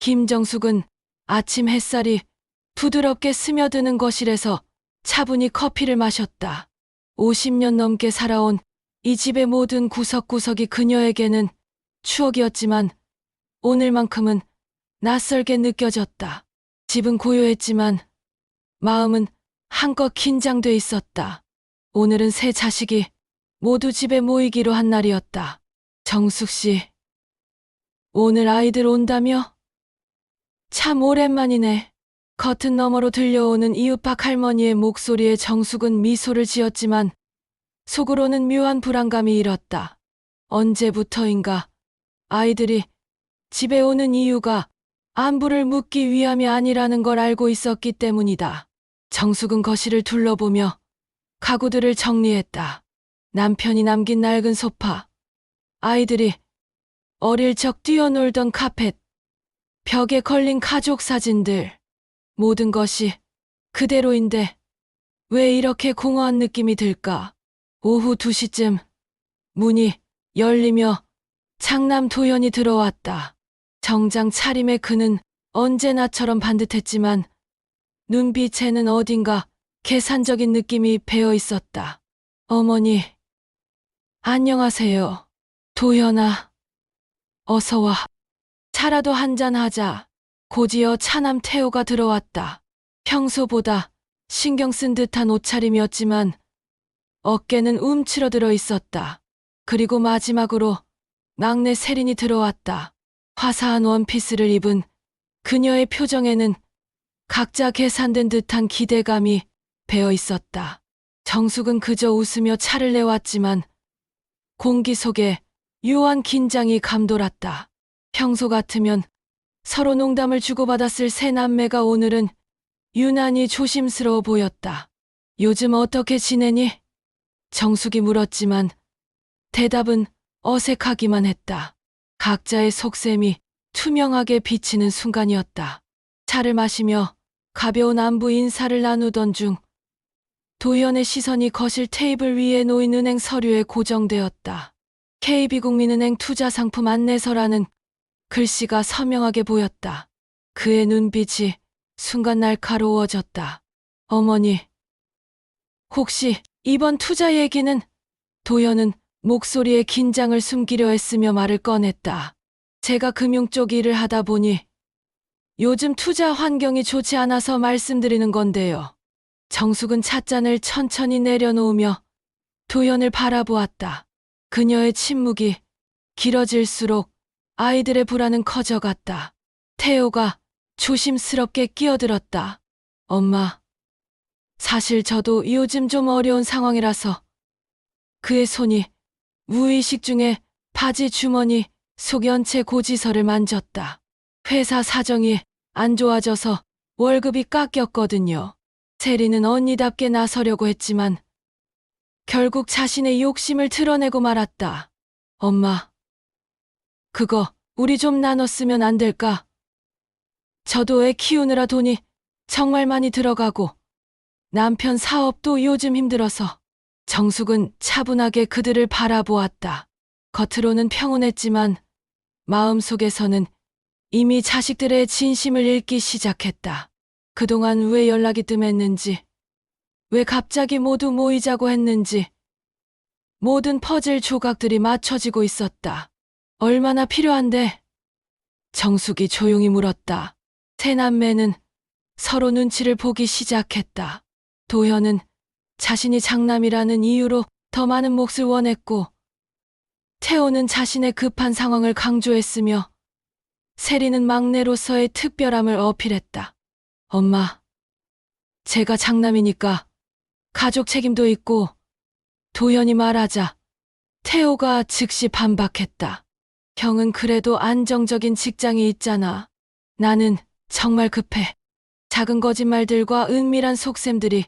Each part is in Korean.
김정숙은 아침 햇살이 부드럽게 스며드는 거실에서 차분히 커피를 마셨다. 50년 넘게 살아온 이 집의 모든 구석구석이 그녀에게는 추억이었지만 오늘만큼은 낯설게 느껴졌다. 집은 고요했지만 마음은 한껏 긴장돼 있었다. 오늘은 세 자식이 모두 집에 모이기로 한 날이었다. 정숙 씨, 오늘 아이들 온다며? 참 오랜만이네. 커튼 너머로 들려오는 이웃박 할머니의 목소리에 정숙은 미소를 지었지만 속으로는 묘한 불안감이 일었다. 언제부터인가 아이들이 집에 오는 이유가 안부를 묻기 위함이 아니라는 걸 알고 있었기 때문이다. 정숙은 거실을 둘러보며 가구들을 정리했다. 남편이 남긴 낡은 소파, 아이들이 어릴 적 뛰어놀던 카펫, 벽에 걸린 가족 사진들, 모든 것이 그대로인데 왜 이렇게 공허한 느낌이 들까? 오후 2시쯤 문이 열리며 장남 도현이 들어왔다. 정장 차림의 그는 언제나처럼 반듯했지만 눈빛에는 어딘가 계산적인 느낌이 배어 있었다. 어머니, 안녕하세요. 도현아, 어서 와. 차라도 한잔하자. 곧이어 차남 태호가 들어왔다. 평소보다 신경 쓴 듯한 옷차림이었지만 어깨는 움츠러들어 있었다. 그리고 마지막으로 막내 세린이 들어왔다. 화사한 원피스를 입은 그녀의 표정에는 각자 계산된 듯한 기대감이 배어 있었다. 정숙은 그저 웃으며 차를 내왔지만 공기 속에 묘한 긴장이 감돌았다. 평소 같으면 서로 농담을 주고받았을 세 남매가 오늘은 유난히 조심스러워 보였다. 요즘 어떻게 지내니? 정숙이 물었지만 대답은 어색하기만 했다. 각자의 속셈이 투명하게 비치는 순간이었다. 차를 마시며 가벼운 안부 인사를 나누던 중 도현의 시선이 거실 테이블 위에 놓인 은행 서류에 고정되었다. KB국민은행 투자상품 안내서라는 글씨가 선명하게 보였다. 그의 눈빛이 순간 날카로워졌다. 어머니, 혹시 이번 투자 얘기는? 도현은 목소리에 긴장을 숨기려 했으며 말을 꺼냈다. 제가 금융 쪽 일을 하다 보니 요즘 투자 환경이 좋지 않아서 말씀드리는 건데요. 정숙은 찻잔을 천천히 내려놓으며 도현을 바라보았다. 그녀의 침묵이 길어질수록 아이들의 불안은 커져갔다. 태호가 조심스럽게 끼어들었다. 엄마, 사실 저도 요즘 좀 어려운 상황이라서. 그의 손이 무의식 중에 바지 주머니 속 연체 고지서를 만졌다. 회사 사정이 안 좋아져서 월급이 깎였거든요. 세리는 언니답게 나서려고 했지만 결국 자신의 욕심을 드러내고 말았다. 엄마, 그거 우리 좀 나눴으면 안 될까? 저도 애 키우느라 돈이 정말 많이 들어가고 남편 사업도 요즘 힘들어서. 정숙은 차분하게 그들을 바라보았다. 겉으로는 평온했지만 마음속에서는 이미 자식들의 진심을 읽기 시작했다. 그동안 왜 연락이 뜸했는지, 왜 갑자기 모두 모이자고 했는지 모든 퍼즐 조각들이 맞춰지고 있었다. 얼마나 필요한데? 정숙이 조용히 물었다. 세 남매는 서로 눈치를 보기 시작했다. 도현은 자신이 장남이라는 이유로 더 많은 몫을 원했고 태호는 자신의 급한 상황을 강조했으며 세리는 막내로서의 특별함을 어필했다. 엄마, 제가 장남이니까 가족 책임도 있고. 도현이 말하자 태호가 즉시 반박했다. 형은 그래도 안정적인 직장이 있잖아. 나는 정말 급해. 작은 거짓말들과 은밀한 속셈들이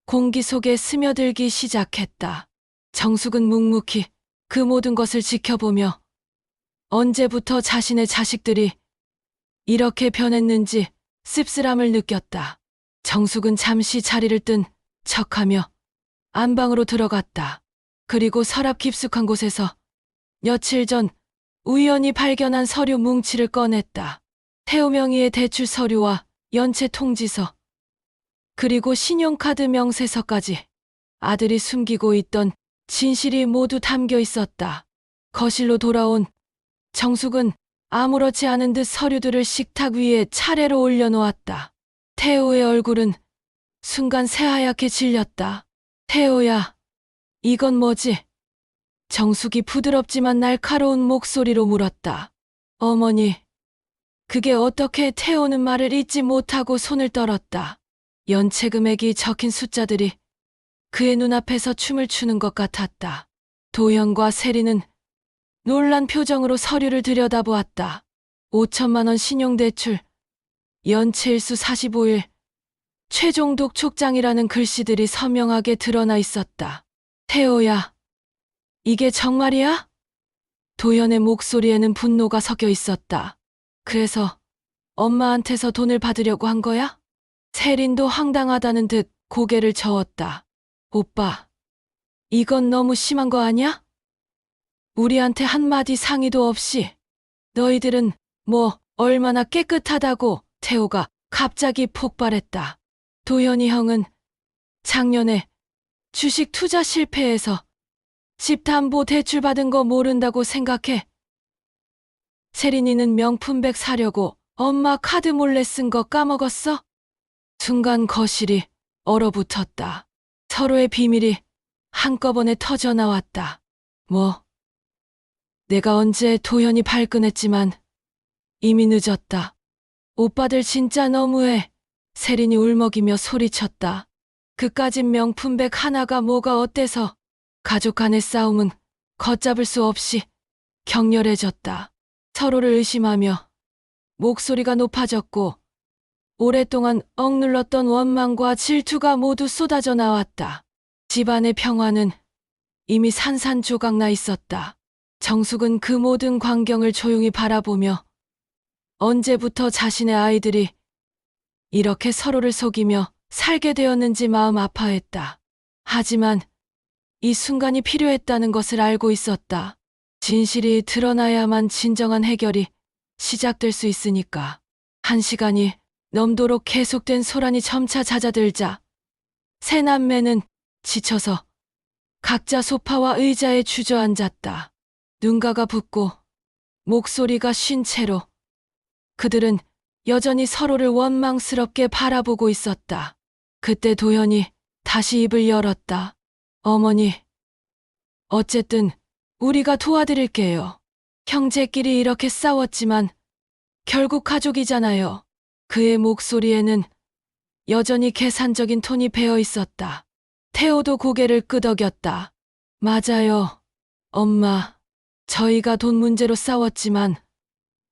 공기 속에 스며들기 시작했다. 정숙은 묵묵히 그 모든 것을 지켜보며 언제부터 자신의 자식들이 이렇게 변했는지 씁쓸함을 느꼈다. 정숙은 잠시 자리를 뜬 척하며 안방으로 들어갔다. 그리고 서랍 깊숙한 곳에서 며칠 전 우연히 발견한 서류 뭉치를 꺼냈다. 태호 명의의 대출 서류와 연체 통지서, 그리고 신용카드 명세서까지 아들이 숨기고 있던 진실이 모두 담겨 있었다. 거실로 돌아온 정숙은 아무렇지 않은 듯 서류들을 식탁 위에 차례로 올려놓았다. 태호의 얼굴은 순간 새하얗게 질렸다. 태호야, 이건 뭐지? 정숙이 부드럽지만 날카로운 목소리로 물었다. 어머니, 그게 어떻게? 태호는 말을 잇지 못하고 손을 떨었다. 연체 금액이 적힌 숫자들이 그의 눈앞에서 춤을 추는 것 같았다. 도현과 세리는 놀란 표정으로 서류를 들여다보았다. 5천만 원 신용대출, 연체일수 45일, 최종 독촉장이라는 글씨들이 선명하게 드러나 있었다. 태호야, 이게 정말이야? 도현의 목소리에는 분노가 섞여 있었다. 그래서 엄마한테서 돈을 받으려고 한 거야? 세린도 황당하다는 듯 고개를 저었다. 오빠, 이건 너무 심한 거 아니야? 우리한테 한마디 상의도 없이. 너희들은 뭐 얼마나 깨끗하다고. 태호가 갑자기 폭발했다. 도현이 형은 작년에 주식 투자 실패해서 집 담보 대출 받은 거 모른다고 생각해? 세린이는 명품백 사려고 엄마 카드 몰래 쓴 거 까먹었어? 순간 거실이 얼어붙었다. 서로의 비밀이 한꺼번에 터져나왔다. 뭐? 내가 언제 도현이 발끈했지만 이미 늦었다. 오빠들 진짜 너무해. 세린이 울먹이며 소리쳤다. 그까진 명품백 하나가 뭐가 어때서. 가족 간의 싸움은 걷잡을 수 없이 격렬해졌다. 서로를 의심하며 목소리가 높아졌고 오랫동안 억눌렀던 원망과 질투가 모두 쏟아져 나왔다. 집안의 평화는 이미 산산조각 나 있었다. 정숙은 그 모든 광경을 조용히 바라보며 언제부터 자신의 아이들이 이렇게 서로를 속이며 살게 되었는지 마음 아파했다. 하지만 이 순간이 필요했다는 것을 알고 있었다. 진실이 드러나야만 진정한 해결이 시작될 수 있으니까. 1시간이 넘도록 계속된 소란이 점차 잦아들자 세 남매는 지쳐서 각자 소파와 의자에 주저앉았다. 눈가가 붓고 목소리가 쉰 채로 그들은 여전히 서로를 원망스럽게 바라보고 있었다. 그때 도현이 다시 입을 열었다. 어머니, 어쨌든 우리가 도와드릴게요. 형제끼리 이렇게 싸웠지만 결국 가족이잖아요. 그의 목소리에는 여전히 계산적인 톤이 배어 있었다. 태호도 고개를 끄덕였다. 맞아요, 엄마. 저희가 돈 문제로 싸웠지만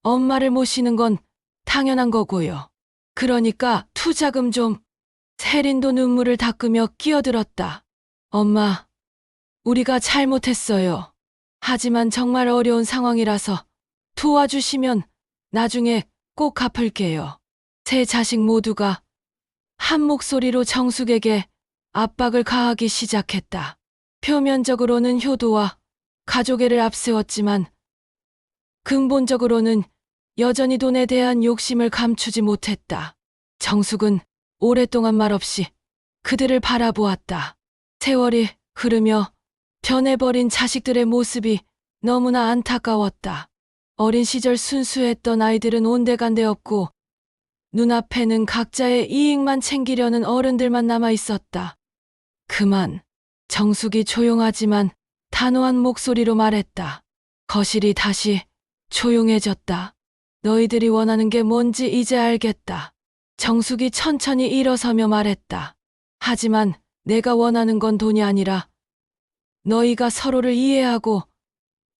엄마를 모시는 건 당연한 거고요. 그러니까 투자금 좀. 세린도 눈물을 닦으며 끼어들었다. 엄마, 우리가 잘못했어요. 하지만 정말 어려운 상황이라서 도와주시면 나중에 꼭 갚을게요. 세 자식 모두가 한 목소리로 정숙에게 압박을 가하기 시작했다. 표면적으로는 효도와 가족애를 앞세웠지만 근본적으로는 여전히 돈에 대한 욕심을 감추지 못했다. 정숙은 오랫동안 말없이 그들을 바라보았다. 세월이 흐르며 변해버린 자식들의 모습이 너무나 안타까웠다. 어린 시절 순수했던 아이들은 온데간데 없고 눈앞에는 각자의 이익만 챙기려는 어른들만 남아 있었다. 그만. 정숙이 조용하지만 단호한 목소리로 말했다. 거실이 다시 조용해졌다. 너희들이 원하는 게 뭔지 이제 알겠다. 정숙이 천천히 일어서며 말했다. 하지만 내가 원하는 건 돈이 아니라 너희가 서로를 이해하고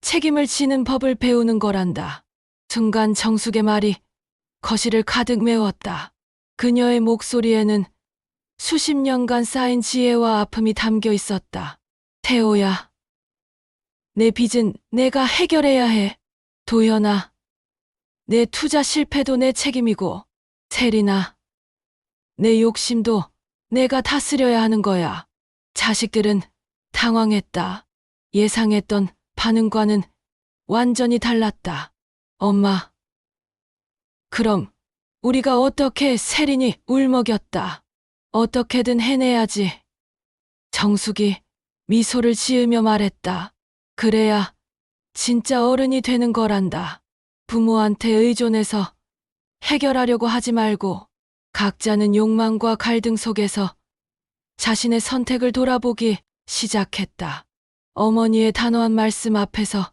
책임을 지는 법을 배우는 거란다. 순간 정숙의 말이 거실을 가득 메웠다. 그녀의 목소리에는 수십 년간 쌓인 지혜와 아픔이 담겨 있었다. 태호야, 내 빚은 내가 해결해야 해. 도현아, 내 투자 실패도 내 책임이고, 세린아, 내 욕심도 내가 다스려야 하는 거야. 자식들은 당황했다. 예상했던 반응과는 완전히 달랐다. 엄마, 그럼 우리가 어떻게 세린이 울먹였다. 어떻게든 해내야지. 정숙이 미소를 지으며 말했다. 그래야 진짜 어른이 되는 거란다. 부모한테 의존해서 해결하려고 하지 말고 각자는 욕망과 갈등 속에서 자신의 선택을 돌아보기 시작했다. 어머니의 단호한 말씀 앞에서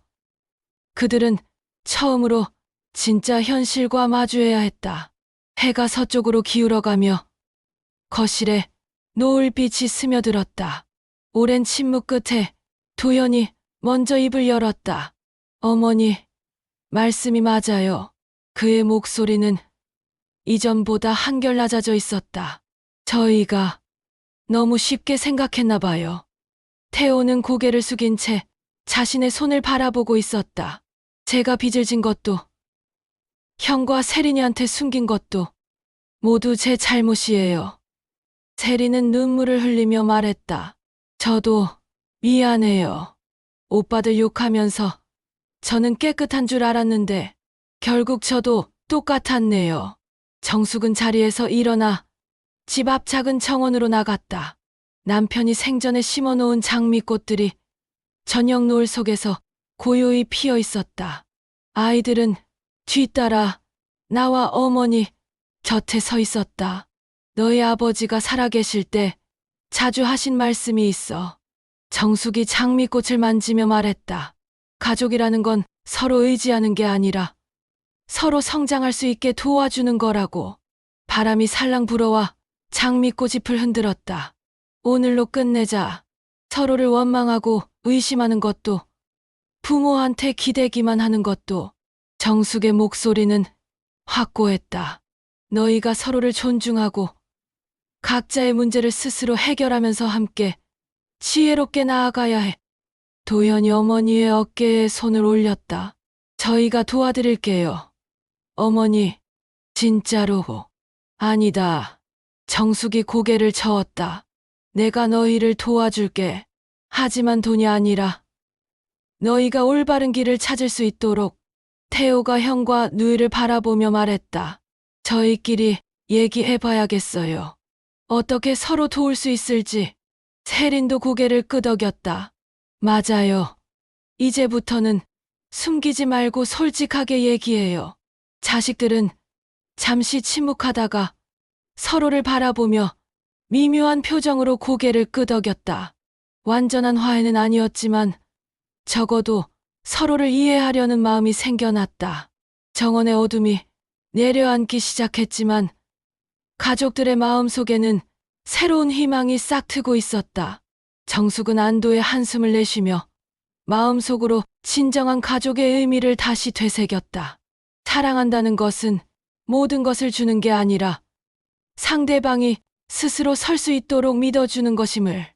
그들은 처음으로 진짜 현실과 마주해야 했다. 해가 서쪽으로 기울어가며 거실에 노을빛이 스며들었다. 오랜 침묵 끝에 도연이 먼저 입을 열었다. 어머니, 말씀이 맞아요. 그의 목소리는 이전보다 한결 낮아져 있었다. 저희가 너무 쉽게 생각했나 봐요. 태호는 고개를 숙인 채 자신의 손을 바라보고 있었다. 제가 빚을 진 것도, 형과 세린이한테 숨긴 것도 모두 제 잘못이에요. 세린은 눈물을 흘리며 말했다. 저도 미안해요. 오빠들 욕하면서 저는 깨끗한 줄 알았는데 결국 저도 똑같았네요. 정숙은 자리에서 일어나 집 앞 작은 정원으로 나갔다. 남편이 생전에 심어놓은 장미꽃들이 저녁 노을 속에서 고요히 피어 있었다. 아이들은 뒤따라 나와 어머니 곁에 서 있었다. 너희 아버지가 살아계실 때 자주 하신 말씀이 있어. 정숙이 장미꽃을 만지며 말했다. 가족이라는 건 서로 의지하는 게 아니라 서로 성장할 수 있게 도와주는 거라고. 바람이 살랑 불어와 장미꽃잎을 흔들었다. 오늘로 끝내자. 서로를 원망하고 의심하는 것도, 부모한테 기대기만 하는 것도. 정숙의 목소리는 확고했다. 너희가 서로를 존중하고 각자의 문제를 스스로 해결하면서 함께 지혜롭게 나아가야 해. 도연이 어머니의 어깨에 손을 올렸다. 저희가 도와드릴게요. 어머니, 진짜로. 아니다. 정숙이 고개를 저었다. 내가 너희를 도와줄게. 하지만 돈이 아니라 너희가 올바른 길을 찾을 수 있도록. 태호가 형과 누이를 바라보며 말했다. 저희끼리 얘기해봐야겠어요. 어떻게 서로 도울 수 있을지. 세린도 고개를 끄덕였다. 맞아요. 이제부터는 숨기지 말고 솔직하게 얘기해요. 자식들은 잠시 침묵하다가 서로를 바라보며 미묘한 표정으로 고개를 끄덕였다. 완전한 화해는 아니었지만 적어도 서로를 이해하려는 마음이 생겨났다. 정원의 어둠이 내려앉기 시작했지만 가족들의 마음속에는 새로운 희망이 싹트고 있었다. 정숙은 안도의 한숨을 내쉬며 마음속으로 진정한 가족의 의미를 다시 되새겼다. 사랑한다는 것은 모든 것을 주는 게 아니라 상대방이 스스로 설 수 있도록 믿어주는 것임을.